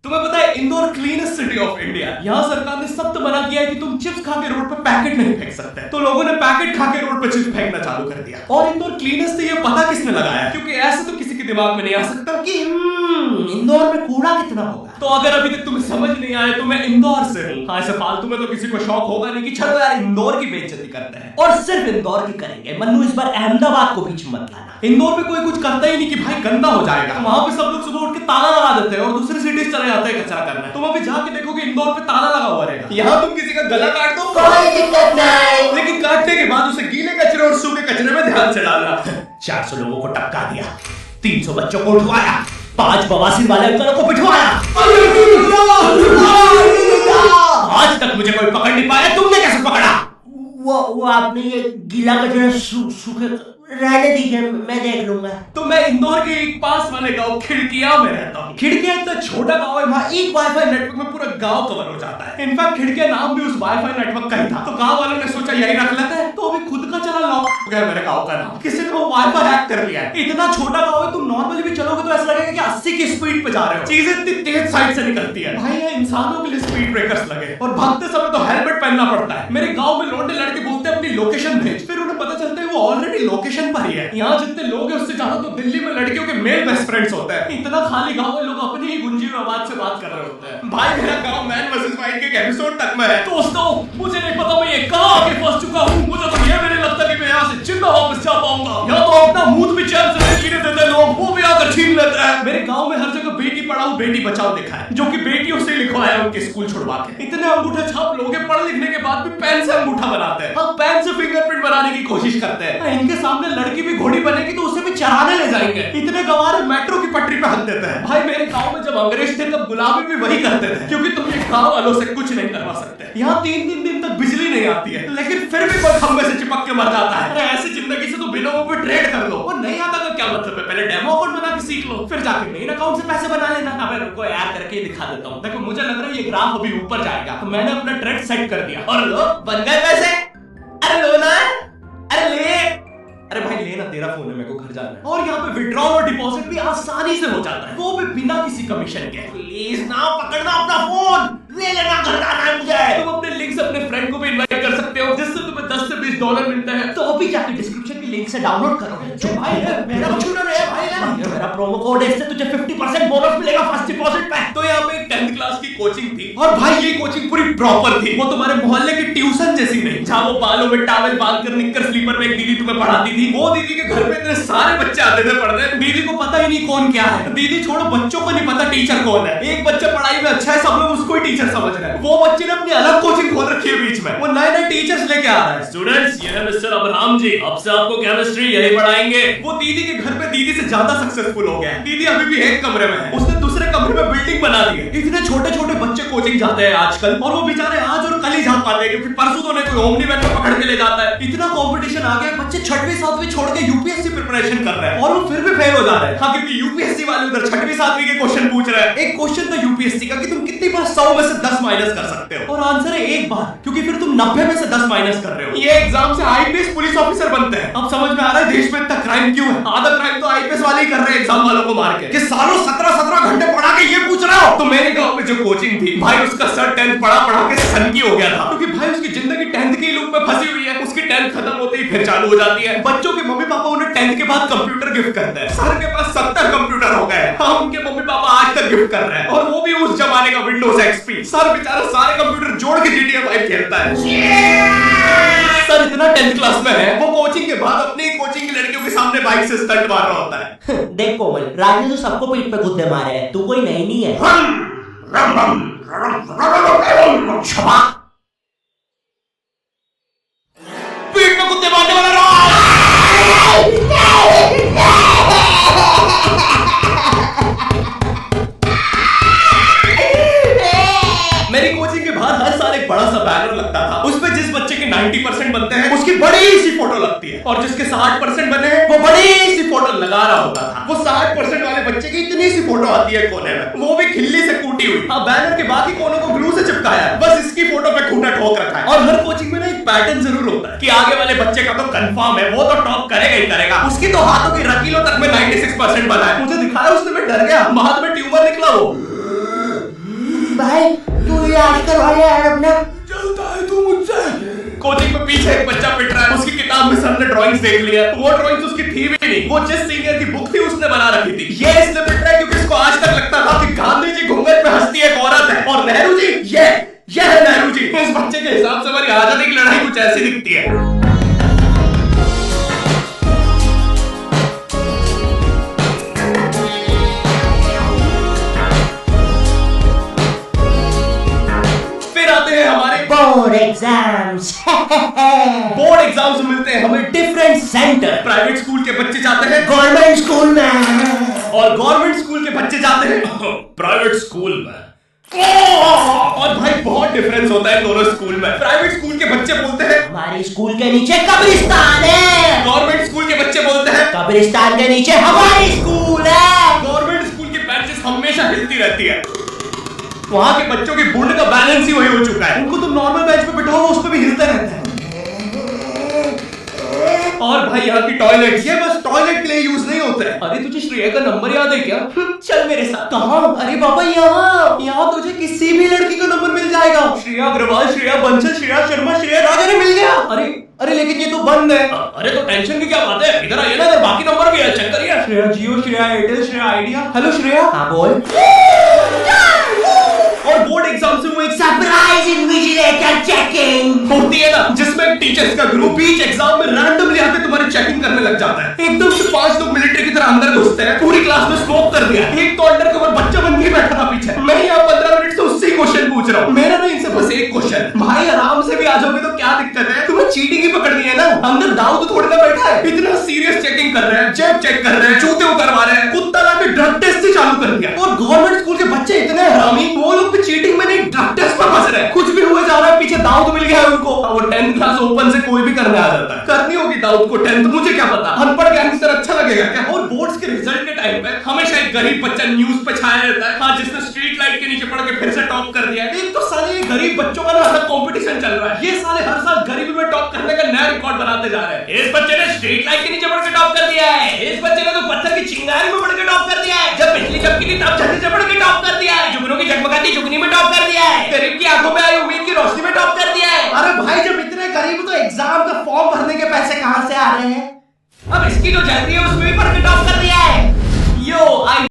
तुम्हें पता है Indore cleanest city of India. यहाँ सरकार ने सख्त मना किया है कि तुम चिप्स खा के रोड पे पैकेट नहीं फेंक सकते। तो लोगों ने पैकेट खा के रोड पे चिप्स फेंकना चालू कर दिया। और इंदौर क्लीनेस्ट से ये पता किसने लगाया, क्योंकि ऐसे तो किसी के दिमाग में नहीं आ सकता कि इंदौर में कूड़ा कितना होगा। तो अगर अभी तक तुम्हें समझ नहीं आया तो मैं इंदौर से हूँ। हाँ, ऐसे फालतू में तो किसी को शौक होगा नहीं कि चलो यार इंदौर की बेइज्जती करते हैं, और सिर्फ इंदौर की करेंगे। मन्नू इस बार अहमदाबाद को बीच मत लाना। इंदौर में कोई कुछ करता ही नहीं कि भाई गंदा हो जाएगा, तो वहां पे सब लोग सुबह उठ के ताला लगा देते हैं और दूसरी सिटीज चले जाते हैं कचरा करने। तुम अभी जाके देखोगे इंदौर पे ताला लगा हुआ रहेगा। यहाँ तुम किसी का गला काट दो कोई दिक्कत नहीं, लेकिन काटने के बाद उसे गीले कचरे और सूखे कचरे में ध्यान से डालना। 400 लोगों को टपका दिया, 300 बच्चों को उठवाया, 5 बवासीर वाले अंकलों को बिठवाया। आज तक मुझे कोई पकड़ नहीं पाया, तुमने कैसे पकड़ा? वो आपने ये गीला कचरा सूखे रहने दीजिए, मैं देख लूंगा। तो मैं इंदौर के एक पास वाले गांव खिड़किया में रहता हूँ। खिड़किया इतना छोटा गांव है, वहाँ एक वाईफाई नेटवर्क में पूरा गांव कवर हो जाता है। इनफैक्ट खिड़किया नाम भी उस वाईफाई नेटवर्क का ही था, तो गांव वालों ने सोचा यही रख लेते हैं। तो अभी खुद का चला लॉक हो गया मेरे गांव का नाम, किसी ने वो वाईफाई हैक कर लिया है। इतना छोटा गांव है, तुम नॉर्मली भी चलोगे तो ऐसा लगेगा कि 80 की स्पीड पे जा रहे हो। चीजें इतनी तेज साइड से निकलती है भाई, यहाँ इंसानों के लिए स्पीड ब्रेकर्स लगे और भागते समय तो हेलमेट पहनना पड़ता है। मेरे गांव में लौंडे लड़के बोलते हैं अपनी लोकेशन भेज, फिर उन्हें पता चलता है वो ऑलरेडी लोकेशन पर ही है। यहाँ जितने लोग हैं उससे ज्यादा तो दिल्ली में लड़कियों के मेल बेस्ट फ्रेंड्स होते हैं। इतना खाली गांव में लोग अपनी ही गुंजी में आवाज से बात कर रहे होते हैं। भाई मेरा गांव मैन वर्सेस वाइल्ड के एपिसोड तक में है। दोस्तों मुझे नहीं पता मैं ये कहां आके फंस चुका हूं, मुझे तो ये नहीं लगता कि मैं यहाँ से जिंदा वापस जा पाऊंगा। यहाँ तो अपना मूड भी चैन से नहीं जीने देते लोग, वो भी आकर छीन लेते हैं। मेरे गांव में हर जगह बेटी पढ़ाओ बेटी बचाओ लिखा है, जो कि बेटियों से लिखवाया है उनके स्कूल छुड़वा के। इतने अंगूठे छाप लोग पढ़ लिखने के बाद भी पेन से अंगूठा बनाते हैं, हम पेन से फिंगरप्रिंट बनाने की कोशिश करते हैं। इनके सामने लड़की भी घोड़ी बनेगी तो उसे भी चराने ले जाएंगे। इतने गवार मेट्रो की पटरी पे हक देते हैं। भाई मेरे गांव में जब अंग्रेज थे तब गुलामी भी वही करते थे, क्योंकि तुम ये गांव वालों से कुछ नहीं करवा सकते। यहाँ 3 दिन तक बिजली नहीं आती है, लेकिन फिर भी कोई खंबे से चिपक के मर जाता है। अरे ऐसी जिंदगी से तो बिना वो पे ट्रेड कर लो। वो नहीं आता का क्या मतलब है, पहले डेमो अकाउंट बना के सीख लो, फिर जाके मेन अकाउंट से पैसे बना लेना। अबे रुको यार, करके दिखा देता हूँ। देखो मुझे लग रहा है ये ग्राफ अभी ऊपर जाएगा, तो मैंने अपना ट्रेड सेट कर दिया और लो बन गए पैसे। अरे लो ना, अरे ले, अरे भाई लेना, तेरा फोन है, मेरे को घर जाना है। और यहाँ पे विड्रॉल और डिपॉजिट भी आसानी से हो जाता है, वो भी बिना किसी कमीशन के। प्लीज ना पकड़ना अपना फोन, ले लेना, घर जाना है मुझे। तुम अपने लिंक से अपने फ्रेंड को भी इनवाइट कर सकते हो, जिससे तुम्हें 10 से 20 डॉलर मिलते हैं। तो अभी जाके डिस्क्रिप्शन की लिंक से डाउनलोड करो। जो भाई है मेरा छूटर है भाई, ये मेरा प्रोमो कोड है, इससे तुझे 50% बोनस मिलेगा फर्स्ट डिपॉजिट पे। तो यहाँ पे 10th क्लास की कोचिंग थी, और भाई ये कोचिंग पूरी प्रॉपर थी। वो तुम्हारे मोहल्ले की ट्यूशन जैसी नहीं, जहाँ वो बालों में टॉवेल बांधकर निक्कर स्लीपर में एक दीदी तुम्हें पढ़ाती थी। वो दीदी के घर पे इतने सारे बच्चे आते थे पढ़ने, दीदी को पता ही नहीं कौन क्या है। दीदी छोड़ो, बच्चों को नहीं पता टीचर कौन है। एक बच्चा पढ़ाई में अच्छा है, सब लोग उसको ही टीचर समझ रहे हैं। वो बच्चे ने अपनी अलग कोचिंग खोल रखी है बीच में, वो नए टीचर्स लेके आ रहा है। स्टूडेंट्स, ये है मिस्टर अब्राहम जी, अब से आपको केमिस्ट्री यही पढ़ाएंगे। वो दीदी के घर पे दीदी से ज्यादा सक्सेसफुल हो गया है। दीदी अभी भी एक कमरे में है, उसने दूसरे कमरे में बिल्डिंग बना दी है। इतने छोटे छोटे बच्चे कोचिंग जाते हैं आजकल, और वो बेचारे आज और कल ही जा पाते हैं, क्योंकि परसों तो कोई ओमनी वैन में पकड़ के ले जाता है। इतना कंपटीशन आ गया, बच्चे 6वीं 7वीं छोड़ के यूपीएससी प्रिपरेशन कर रहे हैं, और वो फिर भी फेल हो जा रहे हैं। हाँ, क्योंकि यूपीएससी वाले उधर 6वीं 7वीं के क्वेश्चन पूछ रहे हैं। एक क्वेश्चन था यूपीएससी का कि तुम कितनी बार 100 में से 10 माइनस कर सकते हो, और आंसर है 1 बार, क्योंकि फिर तुम 90 में से 10 माइनस कर रहे हो। ये एग्जाम से आईपीएस पुलिस ऑफिसर बनते हैं। अब समझ में आ रहा है देश में इतना क्राइम क्यों है। आधा क्राइम तो आईपीएस वाले ही कर रहे हैं एग्जाम वालों को मार के, कि सालों 17-17 घंटे पढ़ा के ये पूछ रहे हो। तो मेरे गांव में जो कोचिंग थी भाई, उसका सर 10th पढ़ा के सनकी हो गया था, क्योंकि भाई उसकी जिंदगी 10th के लूप में फंसी हुई है। उसकी 10th खत्म होते ही फिर चालू हो जाती है। बच्चों के मम्मी पापा उन्हें 10th के बाद कंप्यूटर गिफ्ट करते हैं। सर के पास 70 कंप्यूटर हो गए। हाँ, उनके मम्मी पापा आज तक गिफ्ट कर रहे हैं, और वो भी उस जमाने का विंडोज एक्सपी। सर बेचारा सारे कंप्यूटर जोड़ के GTA 5 खेलता है। सर इतना 10th क्लास में है, वो कोचिंग के बाद अपनी कोचिंग की लड़कियों के सामने बाइक से स्टंट मार रहा होता है। देख कोमल, राज ने तो सबको पीठ पे गुद्दे मारे हैं, तू कोई नहीं है। पीठ पे कुत्ते मारने वाला मेरी कोचिंग के बाहर हर साल एक बड़ा सा बैनर लगता था, उसपे जिस बच्चे के 90% बनते हैं उसकी बड़ी सी फोटो लगती है, और जिसके 60% बने हैं वो बड़ी सी फोटो लगा रहा होता था। वो 60% वाले बच्चे की इतनी सी फोटो आती है कोने में, वो भी खिल्ली से कूटी हुई। हाँ, बैनर के बाकी कोनों को ग्लू से चिपकाया है, बस इसकी फोटो पे खूंटा ठोक रखा है। और हर कोचिंग में ना एक पैटर्न जरूर होता है कि आगे वाले बच्चे का तो कंफर्म है, वो तो टॉप करेगा ही करेगा। उसकी तो हाथों की रकीलों तक में 96% बना है। मुझे दिखाया उसने, मैं डर गया, हाथ में ट्यूमर निकला। वो इलाज करवा लिया यार अपना। चलता है तू मुझसे। कोचिंग में पीछे एक बच्चा पिट रहा है, उसकी किताब में सर ने ड्राइंग्स देख लिया, वो ड्राइंग्स उसकी थी भी नहीं, वो जिस सीनियर की बुक थी उसने बना रखी थी। ये इसलिए पिट रहा है क्योंकि इसको आज तक लगता था कि गांधी जी घूंघट में हंसती एक औरत है और नेहरू जी ये है नेहरू जी। इस बच्चे के हिसाब से हमारी आजादी की लड़ाई कुछ ऐसी दिखती है। Board exams. बोर्ड एग्जाम्स मिलते हैं हमें डिफरेंट सेंटर। प्राइवेट स्कूल के बच्चे जाते हैं गवर्नमेंट स्कूल में और गवर्नमेंट स्कूल के बच्चे जाते हैं प्राइवेट स्कूल में। और भाई बहुत डिफरेंस होता है दोनों स्कूल में। प्राइवेट स्कूल के बच्चे बोलते हैं हमारे स्कूल के नीचे कब्रिस्तान है। गवर्नमेंट स्कूल के बच्चे बोलते हैं कब्रिस्तान के नीचे हमारी स्कूल है। गवर्नमेंट स्कूल की बेंचेस हमेशा हिलती रहती है। वहां के बच्चों की बूढ़ का बैलेंस ही वही हो चुका है, उनको तो नॉर्मल बेंच पे बिठाओ उस पे भी हिलते रहते हैं। और भाई यहाँ की टॉयलेट ये बस टॉयलेट के लिए यूज नहीं होते हैं। अरे तुझे श्रेया का नंबर याद है क्या? चल मेरे साथ। कहाँ? अरे बाबा यहाँ तुझे किसी भी लड़की का नंबर मिल जाएगा। श्रेया अग्रवाल, श्रेया बंसल, श्रेया शर्मा, श्रेया राज। अरे मिल गया। अरे लेकिन ये तो बंद है। अरे तो टेंशन की क्या बात है, इधर आइए ना, इधर बाकी नंबर भी है, चेक करिए। श्रेया जियो, श्रेया एयरटेल, श्रेया आइडिया। हेलो श्रेया। हाँ बोल। और बोर्ड एग्जाम से वो एक सरप्राइज इन्विजिलेटर चेकिंग होती है ना, जिसमें टीचर्स का ग्रुप ईच एग्जाम में रैंडमली आके तुम्हारी चेकिंग करने लग जाता है। एकदम से 5 लोग मिलिट्री की तरह अंदर घुसते हैं, पूरी क्लास में स्मोक कर दिया। एक तो अंडर कवर बच्चा बन के बैठा था पीछे। मैं यहाँ 15 मिनट से उससे क्वेश्चन पूछ रहा हूँ। मेरा ना इनसे बस एक क्वेश्चन, भाई आराम से भी आ जाओगे तो क्या दिक्कत है? तुम्हें चीटिंग ही पकड़नी है ना, अंदर दाऊद थोड़ी ना बैठा है। इतना सीरियस चेकिंग कर रहे हैं, जेब चेक कर रहे हैं, जूते उतरवा रहे हैं, कुत्ता लाके ड्रग टेस्ट ही चालू कर दिया। और गवर्नमेंट स्कूल के बच्चे इतने हरामी, वो लोग भी चीटिंग में नहीं ड्रग टेस्ट पर फंस रहे हैं। कुछ भी हुए जा रहा है, पीछे दाऊद मिल गया है उनको। वो 10th क्लास ओपन से कोई भी करने आ जाता है। करनी होगी दाऊद को 10th, मुझे क्या पता, अनपढ़ गैंगस्टर अच्छा लगेगा क्या? और बोर्ड्स के रिजल्ट के टाइम पे हमेशा एक गरीब बच्चा न्यूज पे छाया रहता है, हाँ, जिसने स्ट्रीट लाइट के नीचे पड़ के फिर से टॉप कर दिया है। एक तो साले गरीब बच्चों का ना अलग कंपटीशन चल रहा है। ये साले हर साल गरीबी में टॉप करने का नया रिकॉर्ड बनाते जा रहे हैं। इस बच्चे ने स्ट्रीट लाइट के नीचे पड़ के टॉप कर दिया है, इस बच्चे ने तो पत्थर की चिंगारी में पड़ के टॉप कर दिया है, जब बिजली चमकी थी तब छत से पड़ के टॉप कर दिया है, जुगनू की जगमगाती जुगनी में टॉप कर दिया है, गरीब की आंखों में आई उम्मीद की रोशनी में टॉप कर दिया है। अरे भाई जब इतने गरीब तो एग्जाम का फॉर्म भरने के पैसे कहां से आ रहे हैं? अब इसकी जो जैलरी है उसमें भी पढ़ के टॉप कर दिया है। यो आई